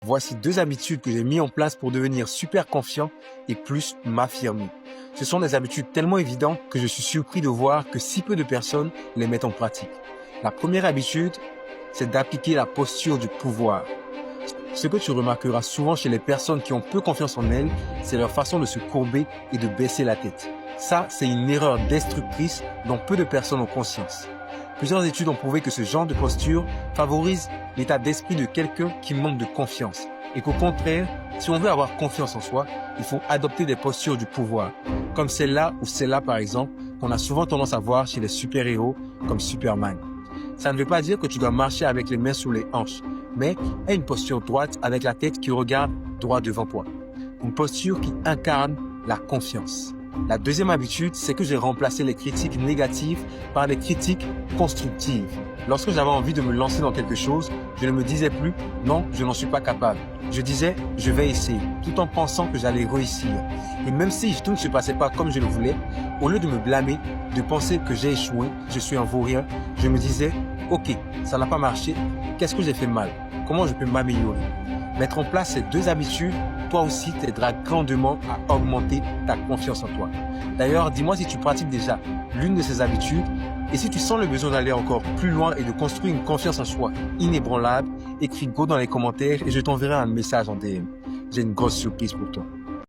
Voici 2 habitudes que j'ai mis en place pour devenir super confiant et plus m'affirmer. Ce sont des habitudes tellement évidentes que je suis surpris de voir que si peu de personnes les mettent en pratique. La première habitude, c'est d'appliquer la posture du pouvoir. Ce que tu remarqueras souvent chez les personnes qui ont peu confiance en elles, c'est leur façon de se courber et de baisser la tête. Ça, c'est une erreur destructrice dont peu de personnes ont conscience. Plusieurs études ont prouvé que ce genre de posture favorise l'état d'esprit de quelqu'un qui manque de confiance. Et qu'au contraire, si on veut avoir confiance en soi, il faut adopter des postures du pouvoir, comme celle-là ou celle-là par exemple, qu'on a souvent tendance à voir chez les super-héros comme Superman. Ça ne veut pas dire que tu dois marcher avec les mains sous les hanches, mais aie une posture droite avec la tête qui regarde droit devant toi. Une posture qui incarne la confiance. La deuxième habitude, c'est que j'ai remplacé les critiques négatives par des critiques constructives. Lorsque j'avais envie de me lancer dans quelque chose, je ne me disais plus « non, je n'en suis pas capable ». Je disais « je vais essayer », tout en pensant que j'allais réussir. Et même si tout ne se passait pas comme je le voulais, au lieu de me blâmer, de penser que j'ai échoué, je suis un vaurien, je me disais « ok, ça n'a pas marché, qu'est-ce que j'ai fait mal? Comment je peux m'améliorer ?» Mettre en place ces 2 habitudes, toi aussi, t'aidera grandement à augmenter ta confiance en toi. D'ailleurs, dis-moi si tu pratiques déjà l'une de ces habitudes et si tu sens le besoin d'aller encore plus loin et de construire une confiance en soi inébranlable, écris go dans les commentaires et je t'enverrai un message en DM. J'ai une grosse surprise pour toi.